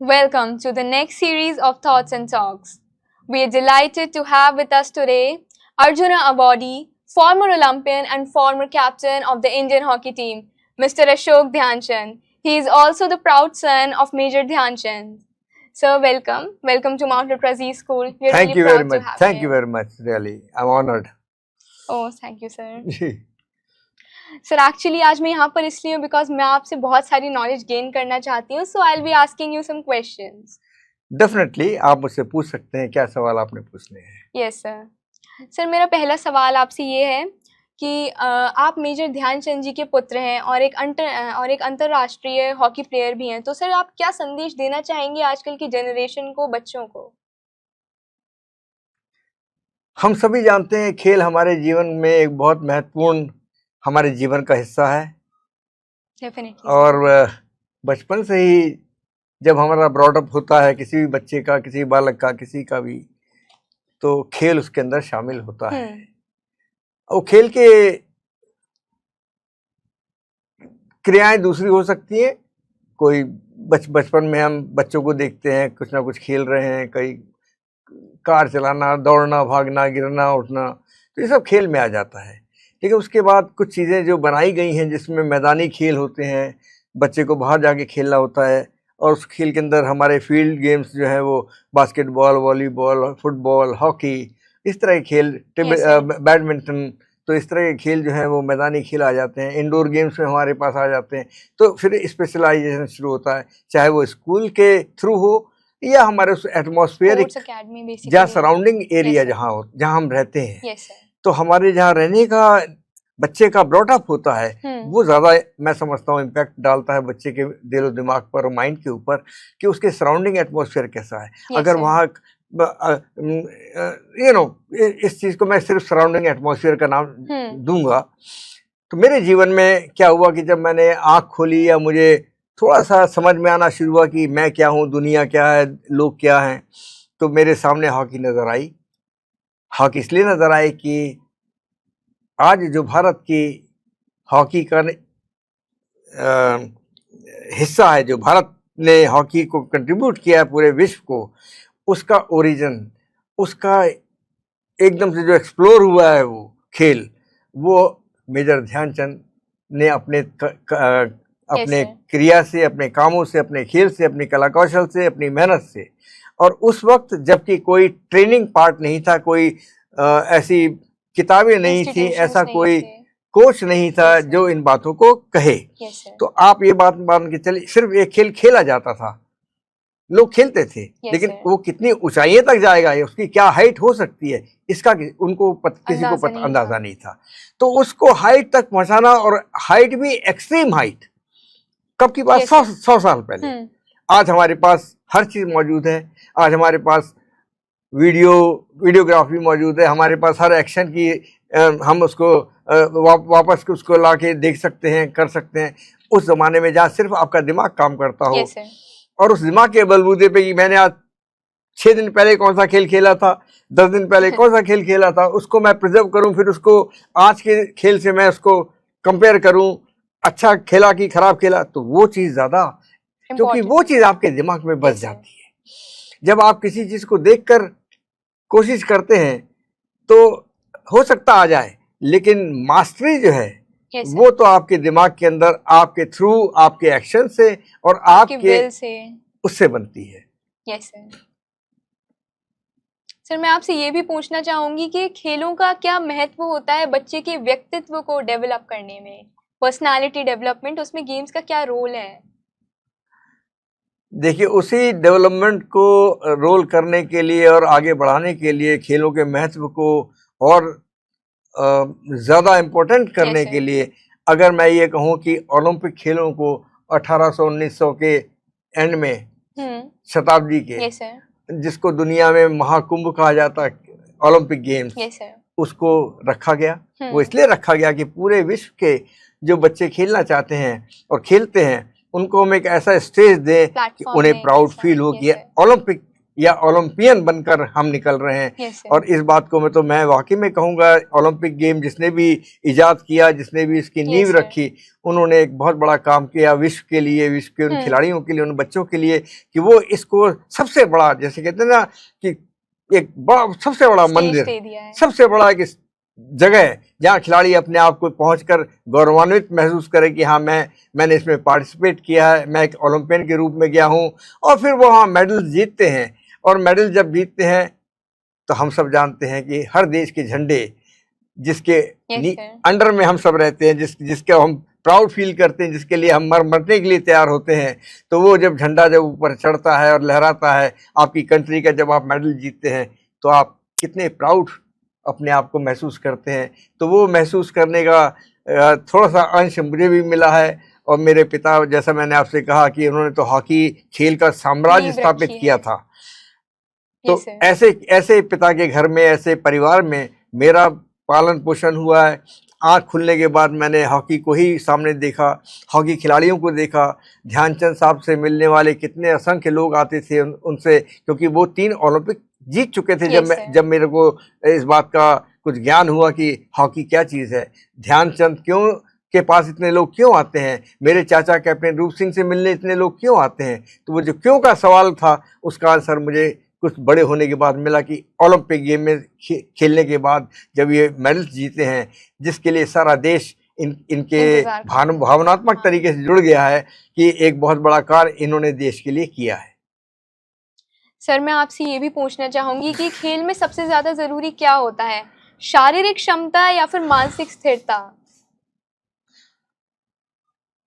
Welcome to the next series of Thoughts and Talks. We are delighted to have with us today Arjuna awardee, former Olympian and former captain of the Indian hockey team, Mr. Ashok Dhyanchand. He is also the proud son of Major Dhyanchand. Sir, welcome. Welcome to Mount Prazi School. We are Thank really you proud very much. to have Thank you very much. Really, I'm honored. Oh, thank you, sir. Sir actually आज मैं यहाँ पर इसलिए हूँ because मैं आपसे बहुत सारी नॉलेज गेन करना चाहती हूँ so I will be asking you some questions definitely आप मुझसे पूछ सकते हैं, क्या सवाल आपने पूछने हैं। Yes sir. सर मेरा पहला सवाल आपसे ये है कि आप मेजर ध्यानचंद जी के पुत्र हैं और एक अंतर्राष्ट्रीय हॉकी प्लेयर भी हैं, तो सर आप क्या संदेश देना चाहेंगे आजकल की जनरेशन को, बच्चों को? हम सभी जानते हैं खेल हमारे जीवन में एक बहुत महत्वपूर्ण हमारे जीवन का हिस्सा है। डेफिनेटली। और बचपन से ही जब हमारा ब्रॉडअप होता है, किसी भी बच्चे का, किसी बालक का, किसी का भी, तो खेल उसके अंदर शामिल होता है। और खेल के क्रियाएं दूसरी हो सकती हैं। कोई बचपन में हम बच्चों को देखते हैं कुछ ना कुछ खेल रहे हैं, कई कार चलाना, दौड़ना, भागना, गिरना, उठना, तो ये सब खेल में आ जाता है। लेकिन उसके बाद कुछ चीज़ें जो बनाई गई हैं जिसमें मैदानी खेल होते हैं, बच्चे को बाहर जाके खेलना होता है, और उस खेल के अंदर हमारे फील्ड गेम्स जो है वो बास्केटबॉल, वॉलीबॉल, फुटबॉल, हॉकी, इस तरह के खेल, बैडमिंटन, तो इस तरह के खेल जो हैं वो मैदानी खेल आ जाते हैं। इंडोर गेम्स में हमारे पास आ जाते हैं। तो फिर स्पेशलाइजेशन शुरू होता है, चाहे वो स्कूल के थ्रू हो या हमारे उस एटमॉस्फेरिक जहाँ सराउंडिंग एरिया जहाँ हम रहते हैं। तो हमारे जहाँ रहने का बच्चे का ब्रॉडअप होता है वो ज़्यादा, मैं समझता हूँ, इम्पैक्ट डालता है बच्चे के दिलो दिमाग पर और माइंड के ऊपर कि उसके सराउंडिंग एटमॉस्फेयर कैसा है। अगर वहाँ इस चीज़ को मैं सिर्फ सराउंडिंग एटमॉस्फेयर का नाम दूंगा, तो मेरे जीवन में क्या हुआ कि जब मैंने आँख खोली या मुझे थोड़ा सा समझ में आना शुरू हुआ कि मैं क्या हूँ, दुनिया क्या है, लोग क्या हैं, तो मेरे सामने हॉकी नज़र आई। हॉकी इसलिए नज़र आई कि आज जो भारत की हॉकी का हिस्सा है, जो भारत ने हॉकी को कंट्रीब्यूट किया है पूरे विश्व को, उसका ओरिजिन, उसका एकदम से जो एक्सप्लोर हुआ है वो खेल, वो मेजर ध्यानचंद ने अपने क्रिया से, अपने कामों से, अपने खेल से, अपनी कला कौशल से, अपनी मेहनत से, और उस वक्त जबकि कोई ट्रेनिंग पार्ट नहीं था, कोई ऐसी किताबें नहीं थी, ऐसा कोई कोच नहीं था जो इन बातों को कहे। तो आप ये बात मान के चलिए, सिर्फ एक खेल खेला जाता था, लोग खेलते थे, लेकिन वो कितनी ऊंचाइयों तक जाएगा, उसकी क्या हाइट हो सकती है, इसका उनको किसी को अंदाजा नहीं था। तो उसको हाइट तक पहुंचाना, और हाइट भी एक्सट्रीम हाइट, कब की बात, 100 साल पहले। आज हमारे पास हर चीज मौजूद है। आज हमारे पास वीडियोग्राफी मौजूद है, हमारे पास हर एक्शन की हम उसको वापस उसको ला के देख सकते हैं, कर सकते हैं। उस जमाने में जहाँ सिर्फ आपका दिमाग काम करता हो, और उस दिमाग के बलबूते पे कि मैंने आज 6 दिन पहले कौन सा खेल खेला था, 10 दिन पहले कौन सा खेल खेला था, उसको मैं प्रिजर्व करूं, फिर उसको आज के खेल से मैं उसको कंपेयर करूं, अच्छा खेला कि खराब खेला, तो वो चीज़ ज़्यादा, क्योंकि वो चीज़ आपके दिमाग में बस जाती है। जब आप किसी चीज़ को देखकर कोशिश करते हैं तो हो सकता आ जाए, लेकिन मास्टरी जो है वो तो आपके दिमाग के अंदर, आपके थ्रू, आपके एक्शन से और आपके विल से उससे बनती है। यस सर, मैं आपसे ये भी पूछना चाहूंगी कि खेलों का क्या महत्व होता है बच्चे के व्यक्तित्व को डेवलप करने में, पर्सनालिटी डेवलपमेंट, उसमें गेम्स का क्या रोल है? देखिए, उसी डेवलपमेंट को रोल करने के लिए और आगे बढ़ाने के लिए, खेलों के महत्व को और ज़्यादा इम्पोर्टेंट करने के लिए, अगर मैं ये कहूँ कि ओलंपिक खेलों को 1800-1900 के एंड में, शताब्दी के, जिसको दुनिया में महाकुंभ कहा जाता है, ओलंपिक गेम्स, उसको रखा गया। वो इसलिए रखा गया कि पूरे विश्व के जो बच्चे खेलना चाहते हैं और खेलते हैं, उनको हम एक ऐसा स्टेज दें कि उन्हें प्राउड फील हो कि ओलंपिक या ओलंपियन बनकर हम निकल रहे हैं। Yes, sir. और इस बात को मैं वाकई में कहूँगा, ओलंपिक गेम जिसने भी इजाद किया, जिसने भी इसकी Yes, नींव sir. रखी, उन्होंने एक बहुत बड़ा काम किया विश्व के लिए, विश्व के उन खिलाड़ियों के लिए, उन बच्चों के लिए, कि वो इसको सबसे बड़ा, जैसे कहते हैं ना कि एक बड़ा, सबसे बड़ा Stage मंदिर, दे दिया है। सबसे बड़ा एक जगह है जहाँ खिलाड़ी अपने आप को पहुंचकर गौरवान्वित महसूस करे कि हाँ, मैंने इसमें पार्टिसिपेट किया है, मैं एक ओलंपियन के रूप में गया हूँ। और फिर वो वहाँ मेडल जीतते हैं, और मेडल जब जीतते हैं तो हम सब जानते हैं कि हर देश के झंडे जिसके अंडर में हम सब रहते हैं, जिसके हम प्राउड फील करते हैं, जिसके लिए हम मरने के लिए तैयार होते हैं, तो वो जब झंडा जब ऊपर चढ़ता है और लहराता है आपकी कंट्री का, जब आप मेडल जीतते हैं, तो आप कितने प्राउड अपने आप को महसूस करते हैं। तो वो महसूस करने का थोड़ा सा अंश मुझे भी मिला है। और मेरे पिता, जैसा मैंने आपसे कहा कि उन्होंने तो हॉकी खेल का साम्राज्य स्थापित किया था, तो ऐसे पिता के घर में, ऐसे परिवार में मेरा पालन पोषण हुआ है। आँख खुलने के बाद मैंने हॉकी को ही सामने देखा, हॉकी खिलाड़ियों को देखा। ध्यानचंद साहब से मिलने वाले कितने असंख्य लोग आते थे उनसे, क्योंकि वो 3 ओलंपिक जीत चुके थे। जब मेरे को इस बात का कुछ ज्ञान हुआ कि हॉकी क्या चीज़ है, ध्यानचंद के पास इतने लोग क्यों आते हैं, मेरे चाचा कैप्टन रूप सिंह से मिलने इतने लोग क्यों आते हैं, तो वो जो क्यों का सवाल था, उसका आंसर मुझे कुछ बड़े होने के बाद मिला कि ओलंपिक गेम में खेलने के बाद जब ये मेडल जीते हैं, जिसके लिए सारा देश इनके भावनात्मक तरीके से जुड़ गया है कि एक बहुत बड़ा कार्य इन्होंने देश के लिए किया है। सर, मैं आपसे ये भी पूछना चाहूंगी कि खेल में सबसे ज्यादा जरूरी क्या होता है, शारीरिक क्षमता या फिर मानसिक स्थिरता?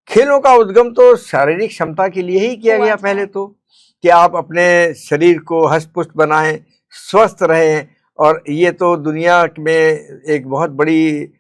खेलों का उद्गम तो शारीरिक क्षमता के लिए ही किया गया पहले तो, कि आप अपने शरीर को हष्ट-पुष्ट बनाएं, स्वस्थ रहें। और ये तो दुनिया में एक बहुत बड़ी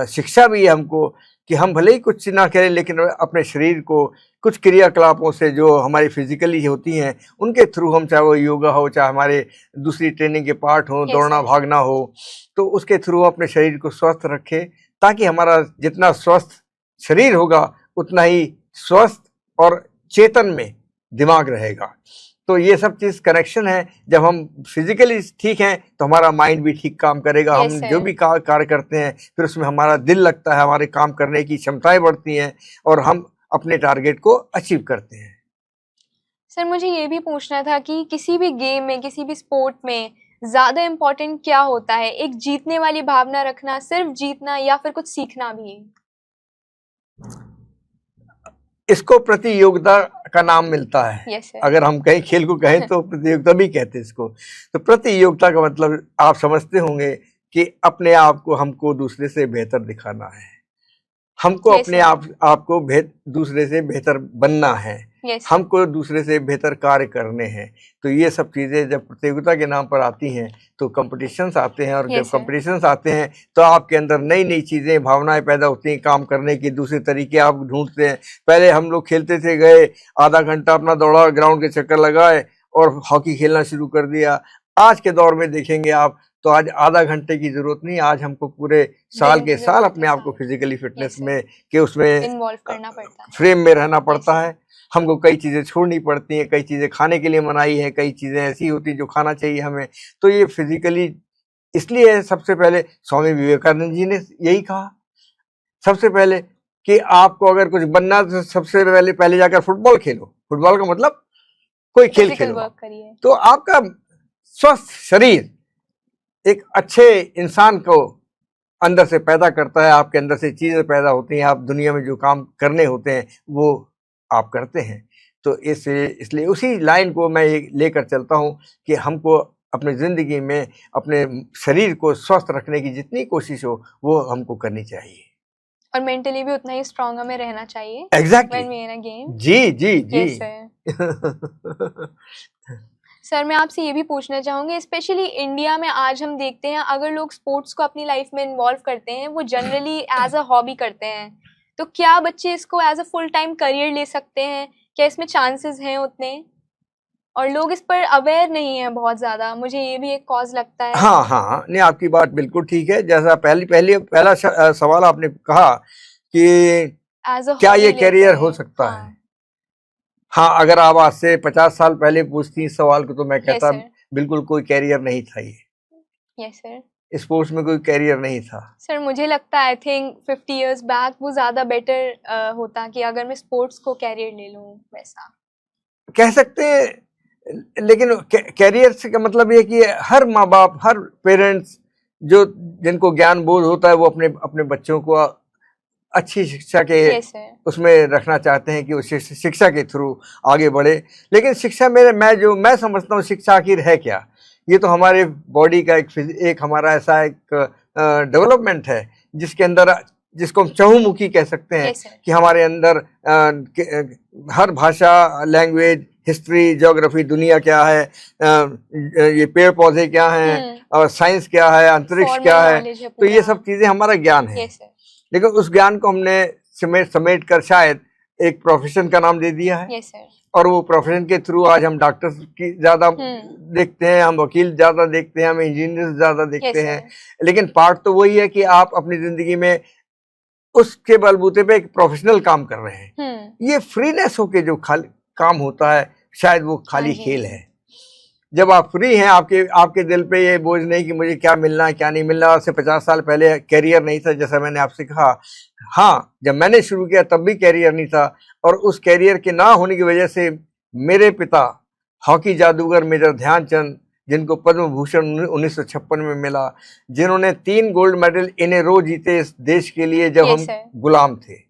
शिक्षा भी है हमको कि हम भले ही कुछ ना करें, लेकिन अपने शरीर को कुछ क्रियाकलापों से जो हमारी फिजिकली होती हैं उनके थ्रू हम, चाहे वो योगा हो, चाहे हमारे दूसरी ट्रेनिंग के पार्ट हो, दौड़ना भागना हो, तो उसके थ्रू अपने शरीर को स्वस्थ रखें, ताकि हमारा जितना स्वस्थ शरीर होगा उतना ही स्वस्थ और चेतन में दिमाग रहेगा। तो ये सब चीज़ कनेक्शन है। जब हम फिजिकली ठीक हैं तो हमारा माइंड भी ठीक काम करेगा। हम जो भी कार्य करते हैं फिर उसमें हमारा दिल लगता है, हमारे काम करने की क्षमताएं बढ़ती हैं और हम अपने टारगेट को अचीव करते हैं। सर, मुझे ये भी पूछना था कि किसी भी गेम में, किसी भी स्पोर्ट में ज़्यादा इम्पोर्टेंट क्या होता है, एक जीतने वाली भावना रखना, सिर्फ जीतना, या फिर कुछ सीखना भी? इसको प्रतियोगिता का नाम मिलता है। अगर हम कहीं खेल को कहें तो प्रतियोगिता भी कहते हैं इसको। तो प्रतियोगिता का मतलब आप समझते होंगे कि अपने आप को हमको दूसरे से बेहतर दिखाना है, हमको अपने आप को दूसरे से बेहतर बनना है, हमको दूसरे से बेहतर कार्य करने हैं। तो ये सब चीज़ें जब प्रतियोगिता के नाम पर आती हैं तो कंपटीशंस आते हैं, और जब कंपटीशंस आते हैं तो आपके अंदर नई नई चीज़ें, भावनाएं पैदा होती हैं काम करने की, दूसरे तरीके आप ढूंढते हैं। पहले हम लोग खेलते थे, गए आधा घंटा अपना दौड़ा, ग्राउंड के चक्कर लगाए और हॉकी खेलना शुरू कर दिया। आज के दौर में देखेंगे आप तो आज आधा घंटे की जरूरत नहीं, आज हमको पूरे साल के साल अपने आप को फिजिकली फिटनेस में के उसमें इन्वॉल्व करना पड़ता है, फ्रेम में रहना पड़ता है। हमको कई चीज़ें छोड़नी पड़ती हैं, कई चीज़ें खाने के लिए मनाही है, कई चीज़ें ऐसी होती हैं जो खाना चाहिए हमें। तो ये फिजिकली इसलिए सबसे पहले स्वामी विवेकानंद जी ने यही कहा सबसे पहले कि आपको अगर कुछ बनना तो सबसे पहले जाकर फुटबॉल खेलो। फुटबॉल का मतलब कोई खेल खेलो, तो आपका स्वस्थ शरीर एक अच्छे इंसान को अंदर से पैदा करता है, आपके अंदर से चीज़ें पैदा होती हैं, आप दुनिया में जो काम करने होते हैं वो आप करते हैं। तो इसलिए उसी लाइन को मैं लेकर चलता हूँ कि हमको अपनी ज़िंदगी में अपने शरीर को स्वस्थ रखने की जितनी कोशिश हो वो हमको करनी चाहिए, और मेंटली भी उतना ही स्ट्रॉन्ग हमें रहना चाहिए। एग्जैक्टली। जी जी जी। सर, मैं आपसे ये भी पूछना चाहूँगी, स्पेशली इंडिया में आज हम देखते हैं अगर लोग स्पोर्ट्स को अपनी लाइफ में इन्वॉल्व करते हैं, वो जनरली एज अ हॉबी करते हैं, तो क्या बच्चे इसको as a full time career ले सकते हैं? क्या इसमें चांसेस हैं उतने? और लोग इस पर अवेयर नहीं है बहुत ज़्यादा, मुझे ये भी एक कॉज लगता है। हाँ हाँ, नहीं आपकी बात बिल्कुल ठीक है। जैसा पहला सवाल आपने कहा कि क्या ये करियर हो सकता है। हाँ, अगर आप आज से 50 साल पहले पूछती इस सवाल को तो मैं कहता बिल्कुल कोई कैरियर नहीं था ये, यस सर। स्पोर्ट्स में कोई कैरियर नहीं था। सर मुझे लगता है आई थिंक 50 इयर्स बैक वो ज़्यादा बेटर होता कि अगर मैं स्पोर्ट्स को कैरियर ले लूँ वैसा। कह सकते हैं, लेकिन कैरियर से का मतलब ये कि हर माँ बाप, हर पेरेंट्स जो जिनको ज्ञान बोध होता है वो अपने अपने बच्चों को अच्छी शिक्षा के उसमें रखना चाहते हैं कि वो शिक्षा के थ्रू आगे बढ़े। लेकिन शिक्षा मैं समझता हूँ शिक्षा आखिर है क्या? ये तो हमारे बॉडी का एक हमारा ऐसा एक डेवलपमेंट है जिसके अंदर, जिसको हम चहुमुखी कह सकते हैं कि हमारे अंदर हर भाषा, लैंग्वेज, हिस्ट्री, ज्योग्राफी, दुनिया क्या है, ये पेड़ पौधे क्या हैं, और साइंस क्या है, अंतरिक्ष क्या है, तो ये सब चीजें हमारा ज्ञान है। लेकिन उस ज्ञान को हमने समेट कर शायद एक प्रोफेशन का नाम दे दिया है। और वो प्रोफेशन के थ्रू आज हम डॉक्टर की ज्यादा देखते हैं, हम वकील ज्यादा देखते हैं, हम इंजीनियर ज्यादा देखते हैं। लेकिन पार्ट तो वही है कि आप अपनी जिंदगी में उसके बलबूते पे एक प्रोफेशनल काम कर रहे हैं। ये फ्रीनेस होके जो खाली काम होता है शायद वो खाली खेल है। जब आप फ्री हैं, आपके दिल पे ये बोझ नहीं कि मुझे क्या मिलना है क्या नहीं मिलना। आज से 50 साल पहले कैरियर नहीं था, जैसा मैंने आपसे कहा। हाँ, जब मैंने शुरू किया तब भी कैरियर नहीं था, और उस कैरियर के ना होने की वजह से मेरे पिता हॉकी जादूगर मेजर ध्यानचंद, जिनको पद्म भूषण 1956 में मिला, जिन्होंने 3 गोल्ड मेडल इन ए रो जीते इस देश के लिए, जब हम गुलाम थे।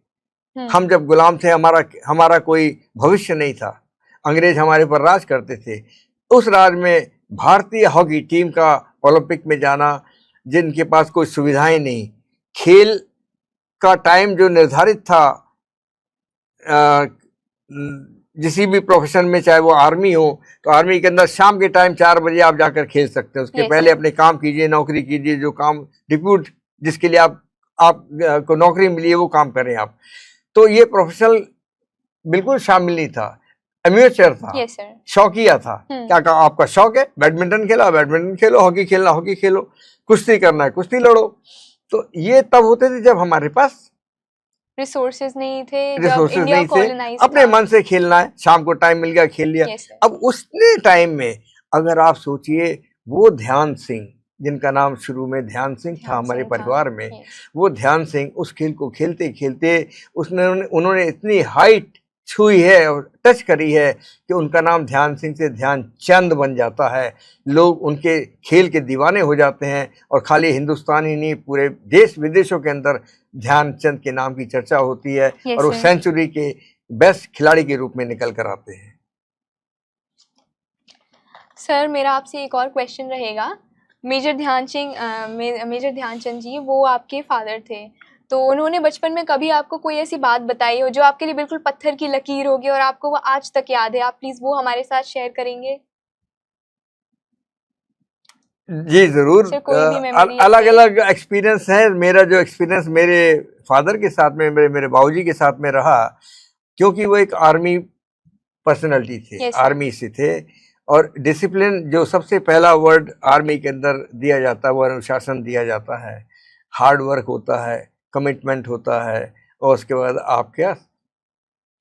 हम जब गुलाम थे, हमारा कोई भविष्य नहीं था, अंग्रेज हमारे पर राज करते थे। उस राज में भारतीय हॉकी टीम का ओलंपिक में जाना, जिनके पास कोई सुविधाएं नहीं, खेल का टाइम जो निर्धारित था किसी भी प्रोफेशन में, चाहे वो आर्मी हो तो आर्मी के अंदर शाम के टाइम 4 बजे आप जाकर खेल सकते हैं। उसके पहले अपने काम कीजिए, नौकरी कीजिए, जो काम डिप्यूट जिसके लिए आप को नौकरी मिली है वो काम करें आप। तो ये प्रोफेशनल बिल्कुल शामिल नहीं था, एम्यूचर था, शौकिया था। क्या कहा, आपका शौक है बैडमिंटन खेला बैडमिंटन खेलो, हॉकी खेलना हॉकी खेलो, कुश्ती करना है कुश्ती लड़ो। तो ये तब होते थे जब हमारे पास रिसोर्सेज नहीं थे, अपने मन से खेलना है, शाम को टाइम मिल गया खेल लिया। अब उसने टाइम में अगर आप सोचिए, वो ध्यान सिंह, जिनका नाम शुरू में ध्यान सिंह था हमारे परिवार में, वो ध्यान सिंह उस खेल को खेलते खेलते उन्होंने इतनी हाइट छुई है और टच करी है कि उनका नाम ध्यान सिंह से ध्यानचंद बन जाता है। लोग उनके खेल के दीवाने हो जाते हैं, और खाली हिंदुस्तान ही नहीं, पूरे देश विदेशों के अंदर ध्यानचंद के नाम की चर्चा होती है। और वो सेंचुरी के बेस्ट खिलाड़ी के रूप में निकल कर आते हैं। सर मेरा आपसे एक और क्वेश्चन रहेगा। मेजर ध्यानचंद जी, वो आपके फादर थे, तो उन्होंने बचपन में कभी आपको कोई ऐसी बात बताई हो जो आपके लिए बिल्कुल पत्थर की लकीर होगी और आपको वो आज तक याद है? आप प्लीज वो हमारे साथ शेयर करेंगे। जी जरूर। अलग अलग एक्सपीरियंस है। मेरा जो एक्सपीरियंस मेरे फादर के साथ में, मेरे बाबूजी के साथ में रहा, क्योंकि वो एक आर्मी पर्सनैलिटी थे, आर्मी से थे। और डिसिप्लिन जो सबसे पहला वर्ड आर्मी के अंदर दिया जाता है वो अनुशासन दिया जाता है। हार्ड वर्क होता है, कमिटमेंट होता है, और उसके बाद आपका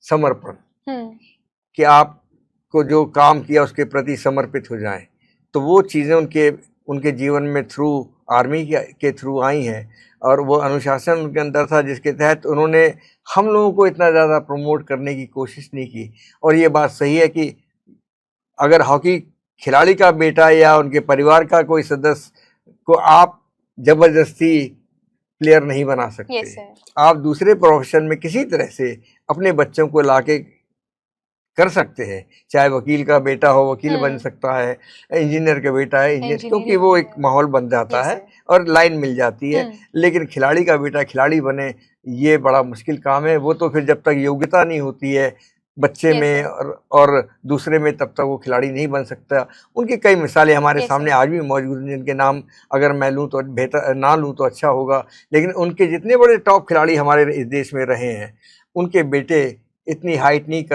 समर्पण, कि आपको जो काम किया उसके प्रति समर्पित हो जाएं। तो वो चीज़ें उनके जीवन में थ्रू आर्मी के थ्रू आई हैं, और वो अनुशासन उनके अंदर था, जिसके तहत उन्होंने हम लोगों को इतना ज़्यादा प्रमोट करने की कोशिश नहीं की। और ये बात सही है कि अगर हॉकी खिलाड़ी का बेटा या उनके परिवार का कोई सदस्य को आप जबरदस्ती प्लेयर नहीं बना सकते। आप दूसरे प्रोफेशन में किसी तरह से अपने बच्चों को लाके कर सकते हैं। चाहे वकील का बेटा हो, वकील बन सकता है, इंजीनियर का बेटा है इंजीनियर, क्योंकि वो एक माहौल बन जाता है और लाइन मिल जाती है। लेकिन खिलाड़ी का बेटा खिलाड़ी बने, ये बड़ा मुश्किल काम है। वो तो फिर जब तक योग्यता नहीं होती है बच्चे में और दूसरे में, तब तक वो खिलाड़ी नहीं बन सकता। उनकी कई मिसालें हमारे सामने आज भी मौजूद हैं, जिनके नाम अगर मैं लूँ तो बेहतर, ना लूँ तो अच्छा होगा। लेकिन उनके जितने बड़े टॉप खिलाड़ी हमारे इस देश में रहे हैं, उनके बेटे इतनी हाइट नहीं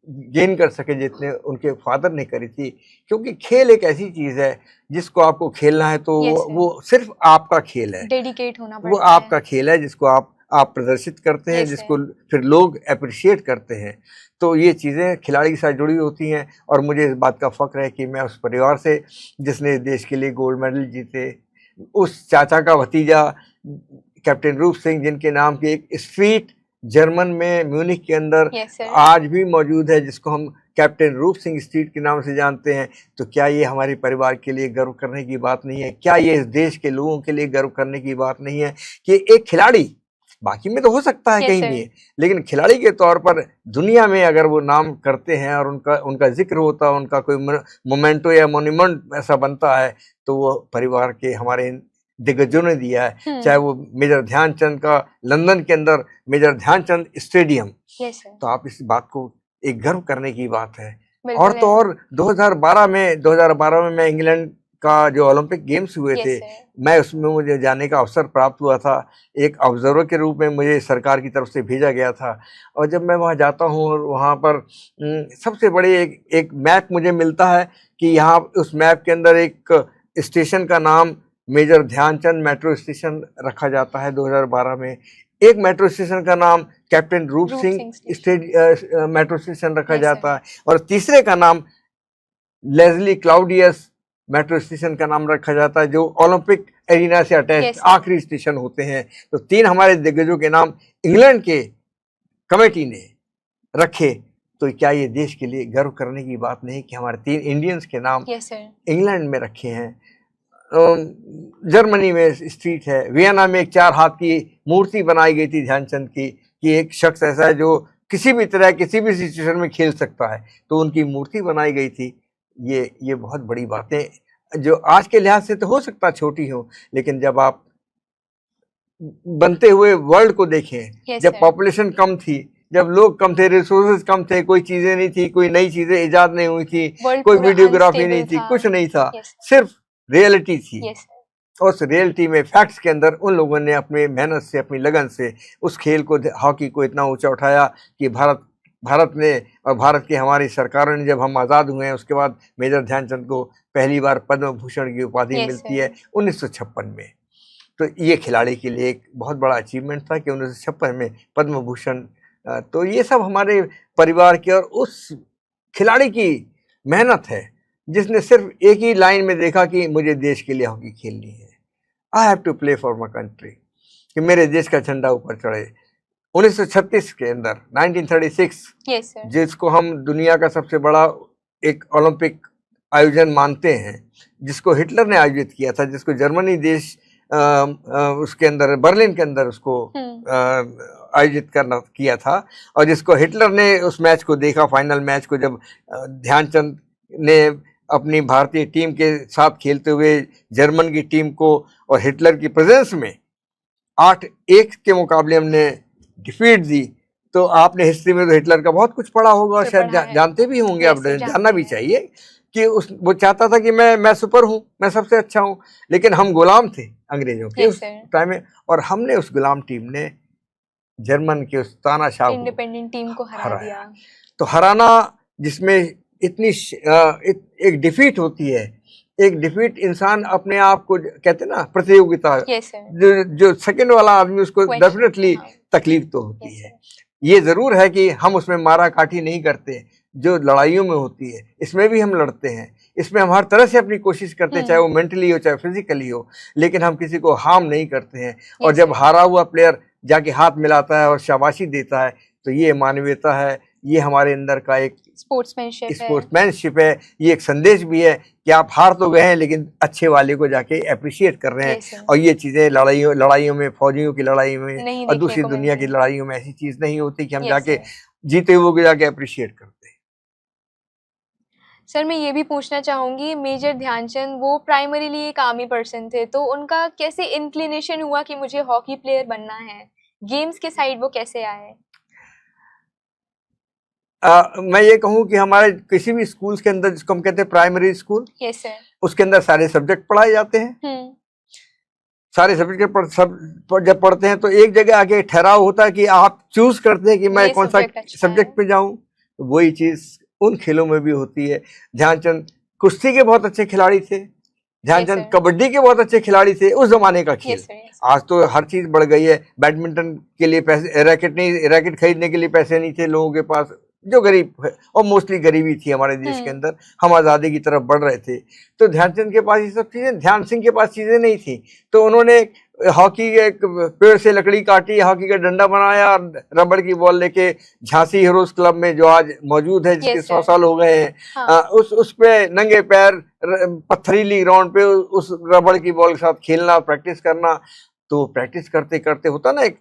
गेन कर सके जितने उनके फादर ने करी थी। क्योंकि खेल एक ऐसी चीज़ है जिसको आपको खेलना है तो वो सिर्फ आपका खेल है, डेडिकेट होना पड़ता वो आपका खेल है जिसको आप आप प्रदर्शित करते हैं, Yes, जिसको फिर लोग अप्रिशिएट करते हैं। तो ये चीज़ें खिलाड़ी के साथ जुड़ी होती हैं और मुझे इस बात का फ़ख्र है कि मैं उस परिवार से जिसने देश के लिए गोल्ड मेडल जीते, उस चाचा का भतीजा कैप्टन रूप सिंह, जिनके नाम की एक स्ट्रीट जर्मन में म्यूनिख के अंदर Yes, sir. आज भी मौजूद है, जिसको हम कैप्टन रूप सिंह स्ट्रीट के नाम से जानते हैं। तो क्या ये हमारे परिवार के लिए गर्व करने की बात नहीं है? क्या ये इस देश के लोगों के लिए गर्व करने की बात नहीं है कि एक खिलाड़ी, बाकी में तो हो सकता है Yes, कहीं sir. भी, लेकिन खिलाड़ी के तौर पर दुनिया में अगर वो नाम करते हैं और उनका जिक्र होता है, उनका कोई मोमेंटो या मोन्यूमेंट ऐसा बनता है, तो वो परिवार के हमारे दिग्गजों ने दिया है। चाहे वो मेजर ध्यानचंद का लंदन के अंदर major Dhyan Chand stadium, Yes, sir. तो आप इस बात को एक गर्व करने की बात है। बिल्कुल और तो है। और 2012 में मैं इंग्लैंड का जो ओलंपिक गेम्स हुए Yes, थे, sir. मैं उसमें मुझे जाने का अवसर प्राप्त हुआ था। एक ऑब्जर्वर के रूप में मुझे सरकार की तरफ से भेजा गया था और जब मैं वहाँ जाता हूँ और वहाँ पर सबसे बड़े एक मैप मुझे मिलता है कि यहाँ उस मैप के अंदर एक स्टेशन का नाम मेजर ध्यानचंद मेट्रो स्टेशन रखा जाता है 2012 में। एक मेट्रो स्टेशन का नाम कैप्टन रूप सिंह मेट्रो स्टेशन रखा Yes, जाता है और तीसरे का नाम लेस्ली क्लाउडियस मेट्रो स्टेशन का नाम रखा जाता है, जो ओलंपिक एरिना से अटैच Yes, sir. आखिरी स्टेशन होते हैं। तो 3 हमारे दिग्गजों के नाम इंग्लैंड के कमेटी ने रखे, तो क्या ये देश के लिए गर्व करने की बात नहीं कि हमारे 3 इंडियंस के नाम Yes, sir. इंग्लैंड में रखे हैं। जर्मनी में स्ट्रीट है, वियना में एक 4 हाथ की मूर्ति बनाई गई थी ध्यानचंद की, कि एक शख्स ऐसा है जो किसी भी तरह किसी भी सिचुएशन में खेल सकता है, तो उनकी मूर्ति बनाई गई थी। ये बहुत बड़ी बातें जो आज के लिहाज से तो हो सकता छोटी हो, लेकिन जब आप बनते हुए वर्ल्ड को देखें, Yes, जब sir. पॉपुलेशन कम थी, जब लोग कम थे, रिसोर्सेज कम थे, कोई चीजें नहीं थी, कोई नई चीजें इजाद नहीं हुई थी, World कोई पूरा वीडियोग्राफी नहीं unstable थी, था। कुछ नहीं था, Yes, sir. सिर्फ रियलिटी थी। Yes, sir. उस रियलिटी में फैक्ट्स के अंदर उन लोगों ने अपनी मेहनत से, अपनी लगन से उस खेल को, हॉकी को इतना ऊंचा उठाया कि भारत ने और भारत की हमारी सरकारों ने, जब हम आज़ाद हुए हैं उसके बाद मेजर ध्यानचंद को पहली बार पद्म भूषण की उपाधि Yes, मिलती sir. है 1956 में। तो ये खिलाड़ी के लिए एक बहुत बड़ा अचीवमेंट था कि 1956 में पद्म भूषण। तो ये सब हमारे परिवार की और उस खिलाड़ी की मेहनत है जिसने सिर्फ एक ही लाइन में देखा कि मुझे देश के लिए हॉकी खेलनी है, I have to play for my country, कि मेरे देश का झंडा ऊपर चढ़े। 1936 के अंदर 1936, Yes, sir. जिसको हम दुनिया का सबसे बड़ा एक ओलंपिक आयोजन मानते हैं, जिसको हिटलर ने आयोजित किया था, जिसको जर्मनी देश उसके अंदर बर्लिन के अंदर उसको आयोजित किया था, और जिसको हिटलर ने उस मैच को देखा, फाइनल मैच को, जब ध्यानचंद ने अपनी भारतीय टीम के साथ खेलते हुए जर्मन की टीम को और हिटलर की प्रेजेंस में 8-1 के मुकाबले हमने डिफीट दी। तो आपने हिस्ट्री में तो हिटलर का बहुत कुछ पढ़ा होगा और शायद जानते भी होंगे, आप जानना भी चाहिए कि वो चाहता था कि मैं सुपर हूँ, मैं सबसे अच्छा हूँ, लेकिन हम गुलाम थे अंग्रेजों के उस टाइम में, और हमने उस गुलाम टीम ने जर्मन के उस तानाशाह इंडिपेंडेंट टीम को हरा दिया। तो हराना, जिसमें इतनी एक डिफीट होती है, एक डिफीट इंसान अपने आप को, कहते ना प्रतियोगिता, जो सेकंड वाला आदमी उसको डेफिनेटली तकलीफ तो होती है। ये जरूर है कि हम उसमें मारा काठी नहीं करते जो लड़ाइयों में होती है, इसमें भी हम लड़ते हैं, इसमें हम हर तरह से अपनी कोशिश करते हैं, चाहे वो मेंटली हो चाहे फिजिकली हो, लेकिन हम किसी को हार्म नहीं करते हैं। और जब हारा हुआ प्लेयर जाके हाथ मिलाता है और शाबाशी देता है, तो ये मानवीयता है, ये हमारे अंदर का एक स्पोर्ट्समैनशिप है। ये एक संदेश भी है कि आप हार तो गए हैं, लेकिन अच्छे वाले को जाके अप्रिशिएट कर रहे हैं। और ये चीजें लड़ाइयों में, फौजियों की लड़ाई में और दूसरी दुनिया की लड़ाइयों में ऐसी चीज नहीं होती कि हम जाके जीते हुए को जाके अप्रिशिएट करते हैं। सर, मैं ये भी पूछना चाहूंगी, मेजर ध्यानचंद वो प्राइमरीली एक आर्मी पर्सन थे, तो उनका कैसे इंक्लिनेशन हुआ कि मुझे हॉकी प्लेयर बनना है? गेम्स के साइड वो कैसे आए? मैं ये कहूँ कि हमारे किसी भी स्कूल के अंदर, जिसको हम कहते हैं प्राइमरी स्कूल, यस सर, उसके अंदर सारे सब्जेक्ट पढ़ाए जाते हैं। सारे सब्जेक्ट सब जब पढ़ते हैं तो एक जगह आके ठहराव होता है कि आप चूज करते हैं कि मैं कौन सा सब्जेक्ट पे जाऊं। तो वही चीज उन खेलों में भी होती है। ध्यानचंद कुश्ती के बहुत अच्छे खिलाड़ी थे, ध्यानचंद कबड्डी के बहुत अच्छे खिलाड़ी थे, उस जमाने का खेल। आज तो हर चीज बढ़ गई है। बैडमिंटन के लिए पैसे, रैकेट खरीदने के लिए पैसे नहीं थे लोगों के पास, जो गरीब है, और मोस्टली गरीबी थी हमारे देश के अंदर, हम आज़ादी की तरफ बढ़ रहे थे। तो ध्यानचंद के पास ये सब चीज़ें, ध्यान सिंह के पास चीज़ें नहीं थी, तो उन्होंने हॉकी के एक पेड़ से लकड़ी काटी, हॉकी का डंडा बनाया और रबड़ की बॉल लेके झांसी हीरोज क्लब में जो आज मौजूद है, जिसके 100 साल हो गए हैं, उस पे नंगे पैर पत्थरीली ग्राउंड पे उस रबड़ की बॉल के साथ खेलना, प्रैक्टिस करना। तो प्रैक्टिस करते करते होता ना, एक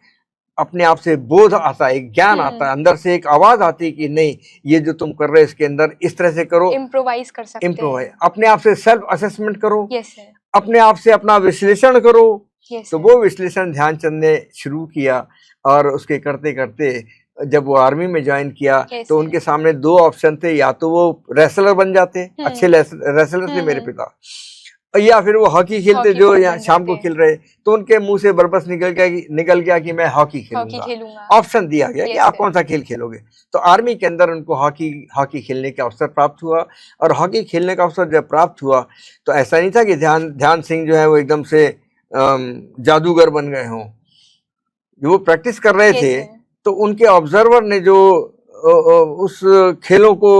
अपने आप से बोध आता है, एक ज्ञान आता है, अंदर से एक आवाज आती है कि नहीं, ये जो तुम कर रहे हो इसके अंदर इस तरह से करो, इम्प्रोवाइज कर सकते हैं, अपने आप से सेल्फ असेसमेंट करो, यस सर, अपने आप से अपना विश्लेषण करो। यस तो वो विश्लेषण ध्यानचंद ने शुरू किया, और उसके करते करते जब वो आर्मी में ज्वाइन किया तो उनके सामने 2 ऑप्शन थे, या तो वो रेसलर बन जाते, अच्छे रेसलर थे मेरे पिता, या फिर वो हॉकी खेलते, जो यहाँ शाम को खेल रहे। तो उनके मुंह से बरबस निकल गया कि मैं हॉकी खेलूंगा। ऑप्शन दिया गया कि आप कौन सा खेल खेलोगे। तो आर्मी के अंदर उनको हॉकी खेलने का अवसर प्राप्त हुआ, और हॉकी खेलने का अवसर जब प्राप्त हुआ तो ऐसा नहीं था कि ध्यान सिंह जो है वो एकदम से जादूगर बन गए हों। जो वो प्रैक्टिस कर रहे थे तो उनके ऑब्जर्वर ने जो उस खेलों को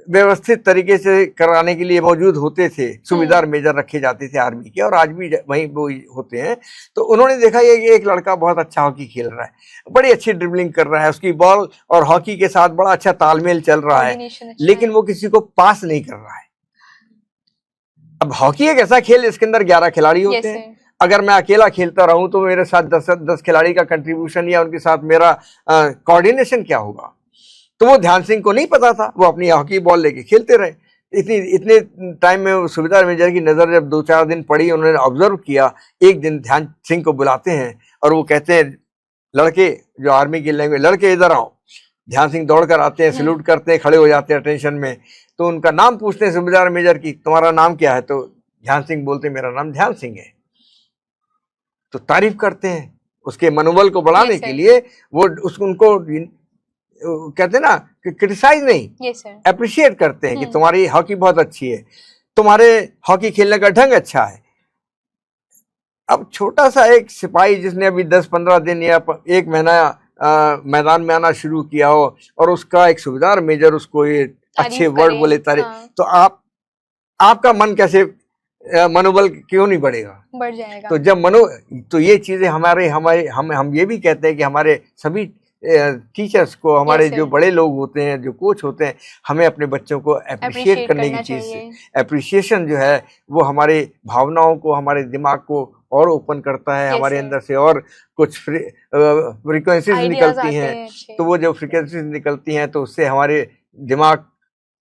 व्यवस्थित तरीके से कराने के लिए मौजूद होते थे, सूबेदार मेजर रखे जाते थे आर्मी के, और आज भी वहीं वो होते हैं। तो उन्होंने देखा ये कि एक लड़का बहुत अच्छा हॉकी खेल रहा है, बड़ी अच्छी ड्रिबलिंग कर रहा है, उसकी बॉल और हॉकी के साथ बड़ा अच्छा तालमेल चल रहा है, लेकिन वो किसी को पास नहीं कर रहा है। अब हॉकी एक ऐसा खेल, इसके अंदर 11 खिलाड़ी होते हैं। अगर मैं अकेला खेलता रहूं तो मेरे साथ 10 खिलाड़ी का कंट्रीब्यूशन या उनके साथ मेरा कोऑर्डिनेशन क्या होगा। तो वो ध्यान सिंह को नहीं पता था, वो अपनी हॉकी बॉल लेके खेलते रहे। इतने टाइम में सूबेदार मेजर की नजर जब 2-4 दिन पड़ी, उन्होंने ऑब्जर्व किया। एक दिन ध्यान सिंह को बुलाते हैं और वो कहते हैं, लड़के, जो आर्मी की लैंग्वेज, लड़के इधर आओ। ध्यान सिंह दौड़ कर आते हैं, सैल्यूट करते हैं, खड़े हो जाते हैं अटेंशन में। तो उनका नाम पूछते हैं सूबेदार मेजर की, तुम्हारा नाम क्या है? तो ध्यान सिंह बोलते, मेरा नाम ध्यान सिंह है। तो तारीफ करते हैं, उसके मनोबल को बढ़ाने के लिए वो उनको कहते हैं ना कि क्रिटिसाइज नहीं, अप्रिशिएट करते हैं कि तुम्हारी हॉकी बहुत अच्छी है, तुम्हारे हॉकी खेलने का ढंग अच्छा है। अब छोटा सा एक सिपाही जिसने अभी 10-15 दिन या 1 महीना मैदान में आना शुरू किया हो, और उसका एक सूबेदार मेजर उसको ये अच्छे वर्ड बोले, तो आपका मन कैसे, मनोबल क्यों नहीं बढ़ेगा, बढ़ जाएगा। तो जब तो ये चीजें हम ये भी कहते हैं कि हमारे सभी टीचर्स को, हमारे जो बड़े लोग होते हैं, जो कोच होते हैं, हमें अपने बच्चों को अप्रिशिएट करने की चीज से, अप्रिशिएशन जो है वो हमारे भावनाओं को, हमारे दिमाग को और ओपन करता है, हमारे अंदर से और कुछ फ्रीक्वेंसीज निकलती हैं। तो वो जो फ्रीक्वेंसीज निकलती हैं तो उससे हमारे दिमाग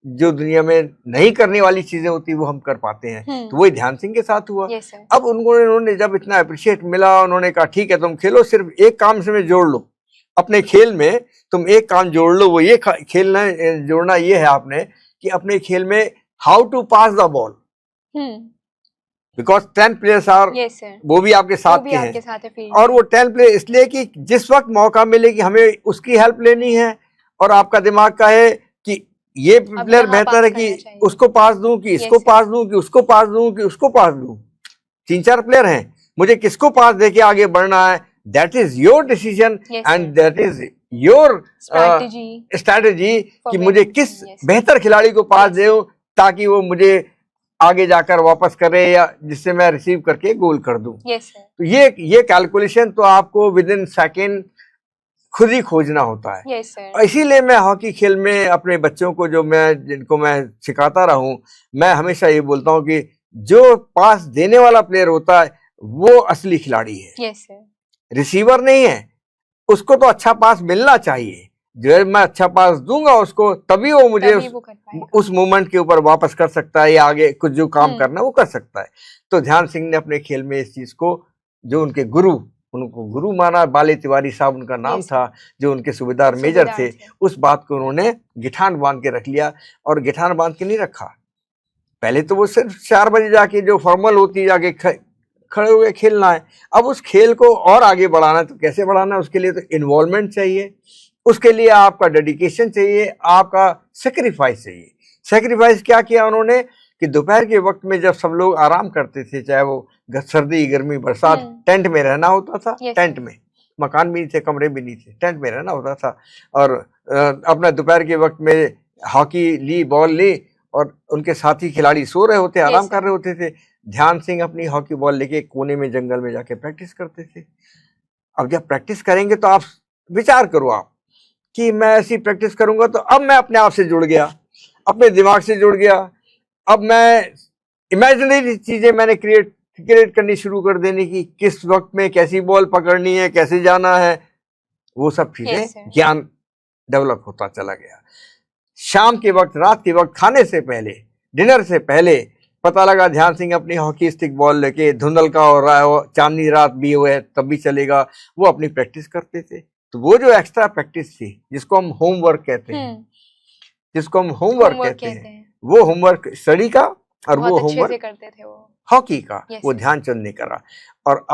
जो दुनिया में नहीं करने वाली चीजें होती है वो हम कर पाते हैं। तो वही ध्यान सिंह के साथ हुआ। अब उन्होंने जब इतना अप्रिशिएट मिला, उन्होंने कहा ठीक है तुम खेलो, सिर्फ एक काम से में जोड़ लो, अपने खेल में तुम एक काम जोड़ लो। वो ये खेलना जोड़ना ये है आपने कि अपने खेल में how to pass the ball, because 10 players are, वो भी आपके साथ के हैं, और वो 10 प्लेयर इसलिए कि जिस वक्त मौका मिले कि हमें उसकी हेल्प लेनी है, और आपका दिमाग का है कि ये प्लेयर बेहतर है कि उसको पास दूं, कि इसको पास दूं, कि उसको पास दूं, कि उसको पास दूं। 3-4 प्लेयर हैं, मुझे किसको पास देके आगे बढ़ना है, that is your decision and that is your strategy कि मुझे किस बेहतर खिलाड़ी को पास दे ताकि वो मुझे आगे जाकर वापस करे, या जिससे मैं रिसीव करके गोल कर दूं। तो ये कैलकुलेशन तो आपको विद इन सेकेंड खुद ही खोजना होता है। इसीलिए मैं हॉकी खेल में अपने बच्चों को, जिनको मैं सिखाता रहा हूं, मैं हमेशा ये बोलता हूं कि जो पास देने वाला प्लेयर होता है वो असली खिलाड़ी है, रिसीवर नहीं है। उसको तो अच्छा पास मिलना चाहिए, जो मैं अच्छा पास दूंगा उसको, तभी वो मुझे उस मोमेंट के ऊपर वापस कर सकता है, या आगे कुछ जो काम करना वो कर सकता है। तो ध्यान सिंह ने अपने खेल में इस चीज को, जो उनके उनको गुरु माना, बाले तिवारी साहब उनका नाम था, जो उनके सूबेदार मेजर थे, उस बात को उन्होंने गिठान बांध के रख लिया। और गिठान बांध के नहीं रखा, पहले तो वो सिर्फ 4 बजे जाके जो फॉर्मल होती है जाके खड़े हुए खेलना है। अब उस खेल को और आगे बढ़ाना है, तो कैसे बढ़ाना है, उसके लिए तो इन्वॉल्वमेंट चाहिए, उसके लिए आपका डेडिकेशन चाहिए, आपका सेक्रीफाइस चाहिए। सेक्रीफाइस क्या किया उन्होंने कि दोपहर के वक्त में जब सब लोग आराम करते थे, चाहे वो सर्दी गर्मी बरसात, टेंट में रहना होता था। टेंट में, मकान भी नहीं थे, कमरे भी नहीं थे, टेंट में रहना होता था। और अपना दोपहर के वक्त में हॉकी ली, बॉल ली, और उनके साथी खिलाड़ी सो रहे होते, आराम कर रहे होते थे। ध्यान सिंह अपनी हॉकी बॉल लेके कोने में जंगल में जाके प्रैक्टिस करते थे। अब जब प्रैक्टिस करेंगे तो आप विचार करो आप कि मैं ऐसी प्रैक्टिस करूंगा तो अब मैं अपने आप से जुड़ गया, अपने दिमाग से जुड़ गया। अब मैं इमेजिनरी चीजें मैंने क्रिएट करनी शुरू कर देने की, किस वक्त में कैसी बॉल पकड़नी है, कैसे जाना है, वो सब चीजें ज्ञान डेवलप होता चला गया। शाम के वक्त, रात के वक्त, खाने से पहले, डिनर से पहले पता लगा ध्यान सिंह अपनी हॉकी स्टिक बॉल लेके, धुंधल का हो रहा है, चांदनी रात भी हुए तब भी चलेगा, वो अपनी प्रैक्टिस करते थे। तो वो जो एक्स्ट्रा प्रैक्टिस थी, जिसको हम होमवर्क कहते हैं, वो होमवर्क स्टडी का और वो होमवर्क करते थे वो हॉकी का, वो ध्यानचंद ने करा। और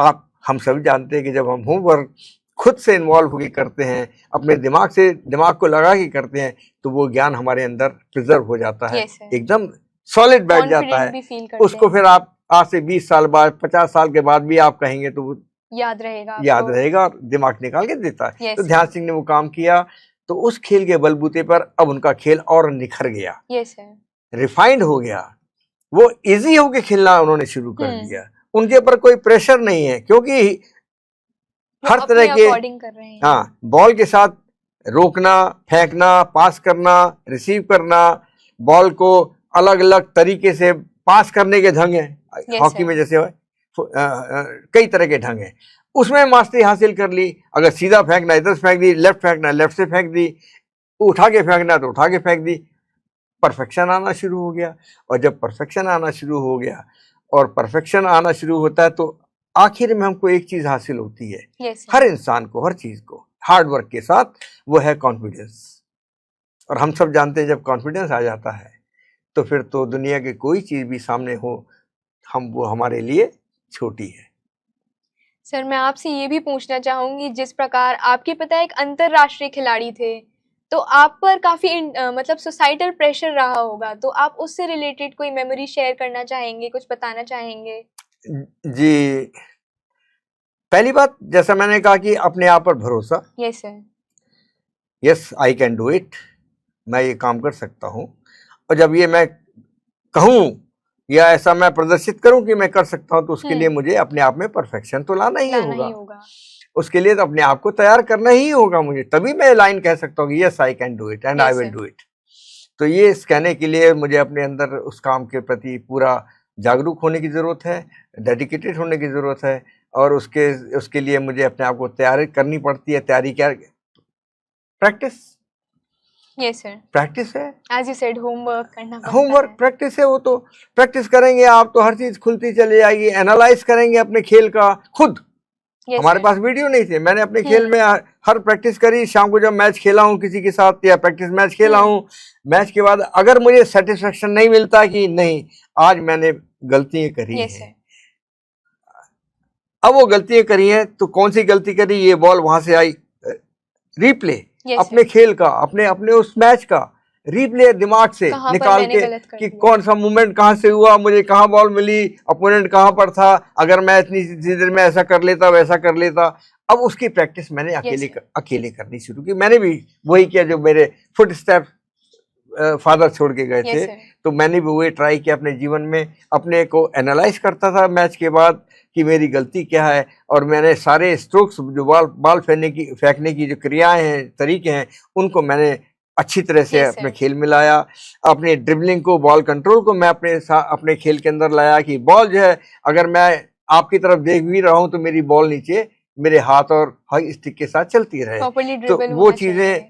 हम सभी जानते हैं कि जब हम होमवर्क खुद से इन्वॉल्व होकर करते हैं, अपने दिमाग को लगा के करते हैं, तो वो ज्ञान हमारे अंदर प्रिजर्व हो जाता है, एकदम सॉलिड बैठ जाता है। उसको फिर आप आज से 20 साल बाद, 50 साल के बाद भी आप कहेंगे तो वो याद रहेगा और दिमाग निकाल के देता है। तो ध्यान सिंह ने वो काम किया, तो उस खेल के बलबूते पर अब उनका खेल और निखर गया, रिफाइंड हो गया, वो इजी होके खेलना उन्होंने शुरू कर दिया। उनके ऊपर कोई प्रेशर नहीं है, क्योंकि हर तरह के हाँ, बॉल के साथ रोकना, फेंकना, पास करना, रिसीव करना, बॉल को अलग अलग तरीके से पास करने के ढंग है। हॉकी में जैसे कई तरह के ढंग है, उसमें मास्टरी हासिल कर ली। अगर सीधा फेंकना इधर से फेंक दी, लेफ्ट फेंकना लेफ्ट से फेंक दी, उठा के फेंकना तो उठा के फेंक दी। परफेक्शन आना शुरू हो गया। और जब परफेक्शन आना शुरू हो गया, और परफेक्शन आना शुरू होता है, तो आखिर में हमको एक चीज हासिल होती है, हर इंसान को, हर चीज को हार्ड वर्क के साथ, वो है कॉन्फिडेंस। और हम सब जानते हैं जब कॉन्फिडेंस आ जाता है तो फिर तो दुनिया की कोई चीज भी सामने हो, वो हमारे लिए छोटी है। सर, मैं आपसे ये भी पूछना चाहूंगी, जिस प्रकार आपके पिता एक अंतरराष्ट्रीय खिलाड़ी थे, तो आप पर काफी मतलब सोसाइटल प्रेशर रहा होगा, तो आप उससे रिलेटेड कोई मेमोरी शेयर करना चाहेंगे, कुछ बताना चाहेंगे? जी, पहली बात, जैसा मैंने कहा कि अपने आप पर भरोसा। Yes sir. Yes, I can do it, मैं ये काम कर सकता हूँ। और जब ये मैं कहूँ या ऐसा मैं प्रदर्शित करूं कि मैं कर सकता हूं, तो उसके लिए मुझे अपने आप में परफेक्शन तो लाना ही होगा। उसके लिए तो अपने आप को तैयार करना ही होगा मुझे, तभी मैं लाइन कह सकता हूँ कि yes I can do it and I will do it. तो ये कहने के लिए मुझे अपने अंदर उस काम के प्रति पूरा जागरूक होने की जरूरत है, डेडिकेटेड होने की जरूरत है, और उसके लिए मुझे अपने आप को तैयारी करनी पड़ती है। तैयारी क्या? प्रैक्टिस। यस सर, प्रैक्टिस है। एज यू सेड, होमवर्क करना पड़ता है। होमवर्क प्रैक्टिस है, वो तो प्रैक्टिस करेंगे आप तो हर चीज खुलती चली जाएगी। एनालाइज करेंगे अपने खेल का खुद। हमारे पास वीडियो नहीं थे, मैंने अपने खेल में हर प्रैक्टिस करी। शाम को जब मैच खेला हूँ किसी के साथ, या प्रैक्टिस मैच खेला हूँ, मैच के बाद अगर मुझे सेटिस्फेक्शन नहीं मिलता कि नहीं आज मैंने गलतियां करी हैं, अब वो गलतियां करी हैं तो कौन सी गलती करी, ये बॉल वहां से आई, रिप्ले अपने खेल का, अपने उस मैच का रिप्ले दिमाग से निकाल के कि कौन सा मूवमेंट कहाँ से हुआ, मुझे कहाँ बॉल मिली, अपोनेंट कहाँ पर था, अगर मैं इतनी देर में ऐसा कर लेता, वैसा कर लेता। अब उसकी प्रैक्टिस मैंने अकेले करनी शुरू की। मैंने भी वही किया जो मेरे फुट स्टेप फादर छोड़ के गए थे, तो मैंने भी वही ट्राई किया अपने जीवन में। अपने को एनालाइज करता था मैच के बाद कि मेरी गलती क्या है, और मैंने सारे स्ट्रोक्स जो बॉल फेंकने की जो क्रियाएं हैं, तरीके हैं, उनको मैंने अच्छी तरह से अपने खेल में लाया। अपने ड्रिबलिंग को, बॉल कंट्रोल को मैं अपने खेल के अंदर लाया कि बॉल जो है, अगर मैं आपकी तरफ देख भी रहा हूं तो मेरी बॉल नीचे मेरे हाथ और हाई स्टिक के साथ चलती रहे। तो वो चीजें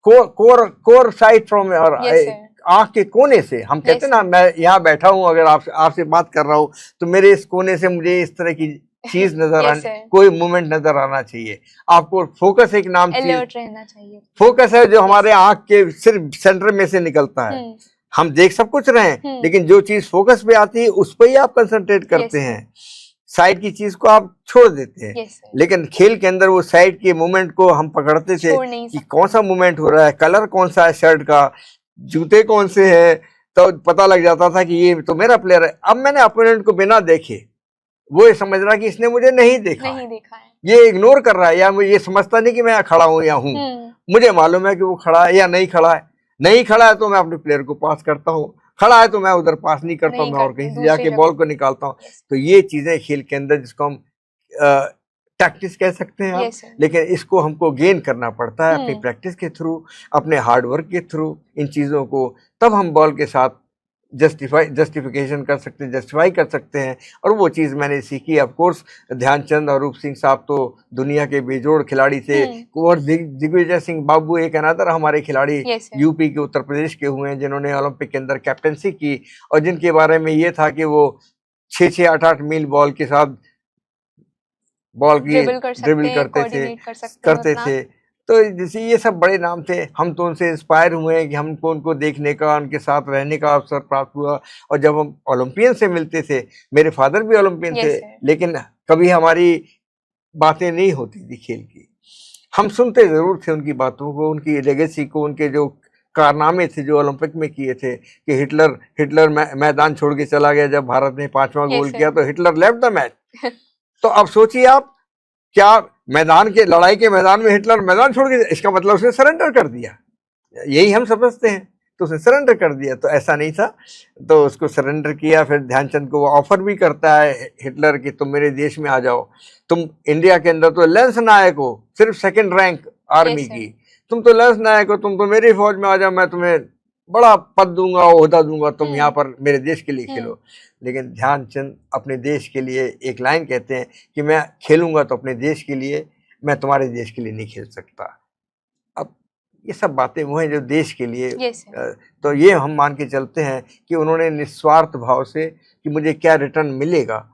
कोर साइड फ्रॉम, और आंख के कोने से, हम कहते हैं ना, मैं यहाँ बैठा हूँ, अगर आपसे बात कर रहा हूँ तो मेरे इस कोने से मुझे इस तरह की चीज नजर आनी, कोई मूवमेंट नजर आना चाहिए। आपको फोकस एक नाम रहना चाहिए। फोकस है जो हमारे आंख के सिर्फ सेंटर में से निकलता है। हम देख सब कुछ रहे हैं, लेकिन जो चीज फोकस पे आती है उस पर ही आप कंसंट्रेट करते हैं, साइड की चीज को आप छोड़ देते हैं। लेकिन खेल के अंदर वो साइड के मूवमेंट को हम पकड़ते थे कि कौन सा मूवमेंट हो रहा है, कलर कौन सा है शर्ट का, जूते कौन से हैं, तो पता लग जाता था कि ये तो मेरा प्लेयर है। अब मैंने अपोनेंट को बिना देखे, वो ये समझ रहा कि इसने मुझे नहीं देखा है, ये इग्नोर कर रहा है, या ये समझता नहीं कि मैं खड़ा हूं या हूं। मुझे मालूम है कि वो खड़ा है या नहीं खड़ा है। नहीं खड़ा है तो मैं अपने प्लेयर को पास करता हूँ, खड़ा है तो मैं उधर पास नहीं करता हूँ, मैं और कहीं से जाके बॉल को निकालता हूँ। तो ये चीजें खेल के अंदर, जिसको हम टैक्टिस कह सकते हैं आप, लेकिन इसको हमको गेन करना पड़ता है अपनी प्रैक्टिस के थ्रू, अपने हार्डवर्क के थ्रू, इन चीजों को, तब हम बॉल के साथ जस्टिफिकेशन कर सकते हैं, जस्टिफाई कर सकते हैं। और वो चीज़ मैंने सीखी। ऑफ कोर्स ध्यानचंद और रूप सिंह साहब तो दुनिया के बेजोड़ खिलाड़ी थे, और दिग्विजय सिंह बाबू एक अनादर हमारे खिलाड़ी यूपी के, उत्तर प्रदेश के हुए हैं, जिन्होंने ओलंपिक के अंदर कैप्टनसी की, और जिनके बारे में ये था कि वो 6-6, 8-8 मील बॉल के साथ बॉल की ड्रिबल करते थे। तो जैसे ये सब बड़े नाम थे, हम तो उनसे इंस्पायर हुए हैं कि हमको उनको देखने का, उनके साथ रहने का अवसर प्राप्त हुआ। और जब हम ओलंपियन से मिलते थे, मेरे फादर भी ओलंपियन थे, लेकिन कभी हमारी बातें नहीं होती थी खेल की। हम सुनते जरूर थे उनकी बातों को, उनकी लेगेसी को, उनके जो कारनामे थे जो ओलंपिक में किए थे, कि हिटलर मैदान छोड़ के चला गया जब भारत ने 5वां गोल किया, तो हिटलर लेफ्ट द मैच। तो अब सोचिए आप, क्या मैदान के, लड़ाई के मैदान में हिटलर मैदान छोड़ के, इसका मतलब उसने सरेंडर कर दिया, यही हम समझते हैं। तो उसने सरेंडर कर दिया, तो ऐसा नहीं था। तो उसको सरेंडर किया। फिर ध्यानचंद को वो ऑफर भी करता है हिटलर कि तुम मेरे देश में आ जाओ, तुम इंडिया के अंदर तो लेंस नायक हो, सिर्फ 2nd रैंक आर्मी की, तुम तो लेंस नायक हो, तुम तो मेरी फौज में आ जाओ, मैं तुम्हें बड़ा पद दूंगा, ओहदा दूंगा, तुम यहाँ पर मेरे देश के लिए खेलो। लेकिन ध्यानचंद अपने देश के लिए एक लाइन कहते हैं कि मैं खेलूंगा तो अपने देश के लिए, मैं तुम्हारे देश के लिए नहीं खेल सकता। अब ये सब बातें वो हैं जो देश के लिए, तो ये हम मान के चलते हैं कि उन्होंने निस्वार्थ भाव से कि मुझे क्या रिटर्न मिलेगा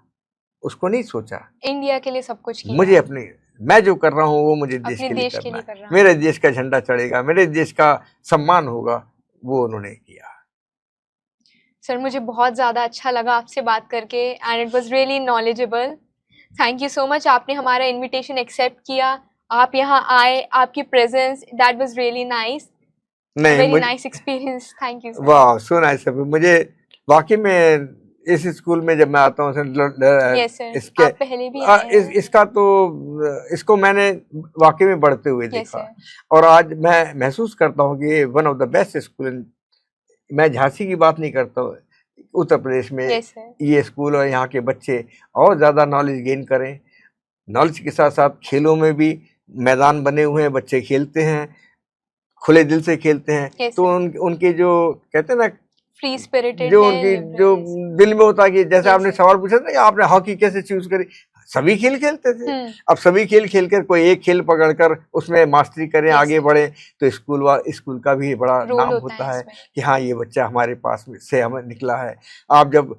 उसको नहीं सोचा। इंडिया के लिए सब कुछ किया। मुझे अपने, मैं जो कर रहा हूँ वो मुझे देश के लिए करना है, मेरे देश का झंडा चढ़ेगा, मेरे देश का सम्मान होगा, वो उन्होंने किया। सर, मुझे बहुत ज़्यादा अच्छा लगा आपसे बात करके, and it was really knowledgeable. Thank you so much, आपने हमारा इनविटेशन एक्सेप्ट किया, आप यहाँ आए, आपकी presence, that was really nice, very nice experience. Thank you sir. वाह, सो नाइस। मुझे वाकई में इस स्कूल में जब मैं आता हूँ, इसके आप पहले भी इसका तो इसको मैंने वाकई में बढ़ते हुए देखा, और आज मैं महसूस करता हूँ कि one of the best school. मैं झांसी की बात नहीं करता हूँ, उत्तर प्रदेश में ये स्कूल और यहाँ के बच्चे और ज़्यादा नॉलेज गेन करें। नॉलेज के साथ साथ खेलों में भी मैदान बने हुए हैं, बच्चे खेलते हैं, खुले दिल से खेलते हैं। तो उनके जो कहते हैं ना, फ्री स्पिरिटेड, जो उनकी जो दिल में होता है कि जैसे आपने सवाल पूछा था कि आपने हॉकी कैसे चूज करी, सभी खेल खेलते थे। अब सभी खेल खेलकर कोई एक खेल पकड़कर उसमें मास्टरी करें, आगे बढ़े, तो स्कूल का भी बड़ा नाम होता है कि हाँ, ये बच्चा हमारे पास से हमें निकला है। आप जब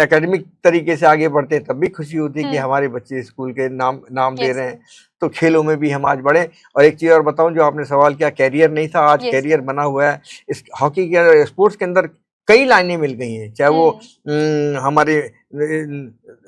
एकेडमिक तरीके से आगे बढ़ते हैं तब भी खुशी होती है कि हमारे बच्चे स्कूल के नाम दे रहे हैं। तो खेलों में भी हम आज बढ़े। और एक चीज और बताऊं, जो आपने सवाल किया, कैरियर नहीं था, आज कैरियर बना हुआ है। इस हॉकी के स्पोर्ट्स के अंदर कई लाइनें मिल गई हैं, चाहे वो हमारे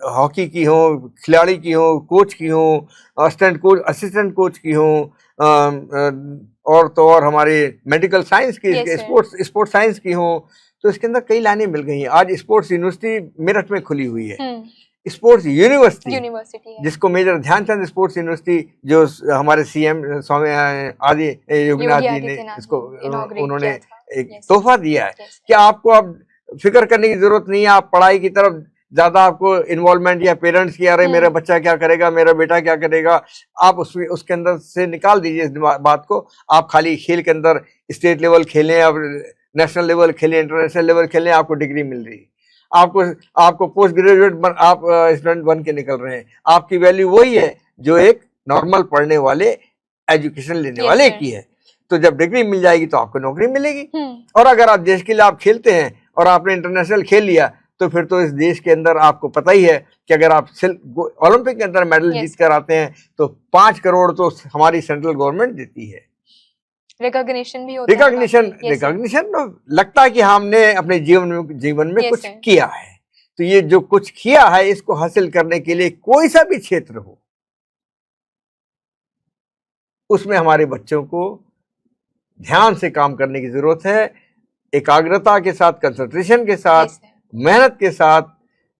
हॉकी की हो, खिलाड़ी की हो, कोच की हो, असिस्टेंट कोच की हो, और तो और हमारे मेडिकल साइंस की, स्पोर्ट्स साइंस की हो। तो इसके अंदर कई लाइनें मिल गई हैं। आज स्पोर्ट्स यूनिवर्सिटी मेरठ में खुली हुई है, स्पोर्ट्स यूनिवर्सिटी, जिसको मेजर ध्यानचंद स्पोर्ट्स यूनिवर्सिटी, जो हमारे CM स्वामी आदि योगीनाथ जी ने इसको उन्होंने एक तोहफा दिया है कि आपको अब फिक्र करने की जरूरत नहीं है, आप पढ़ाई की तरफ ज्यादा आपको इन्वॉल्वमेंट, या पेरेंट्स की, अरे मेरा बच्चा क्या करेगा, मेरा बेटा क्या करेगा, आप उसके अंदर से निकाल दीजिए इस बात को। आप खाली खेल के अंदर स्टेट लेवल खेलें, अब नेशनल लेवल खेलें, इंटरनेशनल लेवल खेलें, आपको डिग्री मिल रही है, आपको पोस्ट ग्रेजुएट आप स्टूडेंट बन के निकल रहे हैं। आपकी वैल्यू वही है जो एक नॉर्मल पढ़ने वाले, एजुकेशन लेने वाले की है। तो जब डिग्री मिल जाएगी तो आपको नौकरी मिलेगी। और अगर आप देश के लिए आप खेलते हैं और आपने इंटरनेशनल खेल लिया, तो फिर तो इस देश के अंदर आपको पता ही है कि अगर आप ओलंपिक के अंदर मेडल जीत कर आते हैं तो 5 करोड़ तो हमारी सेंट्रल गवर्नमेंट देती है। रिकॉग्निशन भी होता है, रिकॉग्निशन लगता है कि हमने अपने जीवन में कुछ किया है। तो ये जो कुछ किया है, इसको हासिल करने के लिए कोई सा भी क्षेत्र हो, उसमें हमारे बच्चों को ध्यान से काम करने की जरूरत है। एकाग्रता के साथ, कंसंट्रेशन के साथ, Yes, sir. मेहनत के साथ।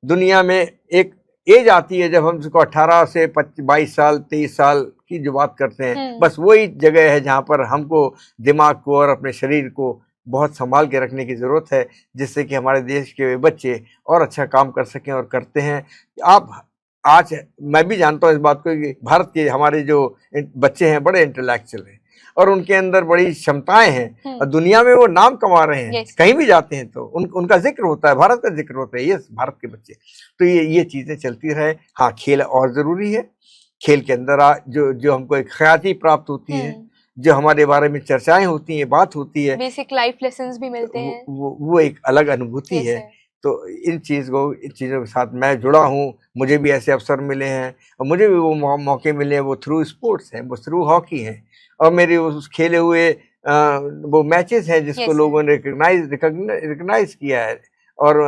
दुनिया में एक एज आती है जब हम उसको 18 से 22 साल 23 साल की जो बात करते हैं, बस वही जगह है जहाँ पर हमको दिमाग को और अपने शरीर को बहुत संभाल के रखने की ज़रूरत है, जिससे कि हमारे देश के बच्चे और अच्छा काम कर सकें और करते हैं। आप आज मैं भी जानता हूँ इस बात को कि भारत के हमारे जो बच्चे हैं बड़े इंटेलेक्चुअल हैं और उनके अंदर बड़ी क्षमताएं हैं और दुनिया में वो नाम कमा रहे हैं। Yes. कहीं भी जाते हैं तो उनका जिक्र होता है, भारत का जिक्र होता है, ये भारत के बच्चे। तो ये चीज़ें चलती रहे। हाँ, खेल और ज़रूरी है। खेल के अंदर जो हमको एक ख्याति प्राप्त होती है, जो हमारे बारे में चर्चाएं होती हैं, बात होती है, बेसिक लाइफ लेसन्स भी मिलते हैं। वो एक अलग अनुभूति Yes, है। sir. तो इन चीज़ों के साथ मैं जुड़ा हूँ, मुझे भी ऐसे अवसर मिले हैं और मुझे भी वो मौके मिले हैं। वो थ्रू स्पोर्ट्स हैं, वो थ्रू हॉकी हैं और मेरे उस खेले हुए वो मैचेस हैं जिसको Yes, लोगों ने रिकग्नाइज किया है और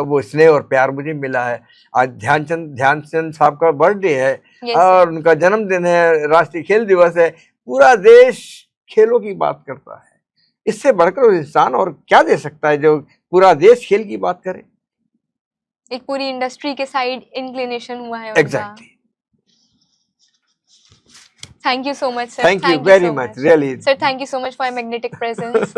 वो स्नेह और प्यार मुझे मिला है। आज ध्यानचंद साहब का बर्थडे है Yes, और sir. उनका जन्मदिन है, राष्ट्रीय खेल दिवस है। पूरा देश खेलों की बात करता है। इससे बढ़कर इंसान और क्या दे सकता है जो पूरा देश खेल की बात करे। एक पूरी इंडस्ट्री के साइड इंक्लिनेशन हुआ है उनका। Exactly. Thank you so much, sir. Thank you very so much, really. Sir, thank you so much for your magnetic presence.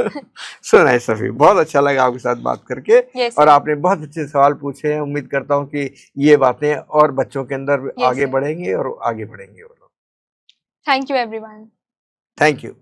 So nice Safi, बहुत अच्छा लगा आपके साथ बात करके। Yes, और sir. आपने बहुत अच्छे सवाल पूछे हैं। उम्मीद करता हूँ कि ये बातें और बच्चों के अंदर Yes, आगे sir. बढ़ेंगी और आगे बढ़ेंगे वो लोग। Thank you, everyone. Thank you.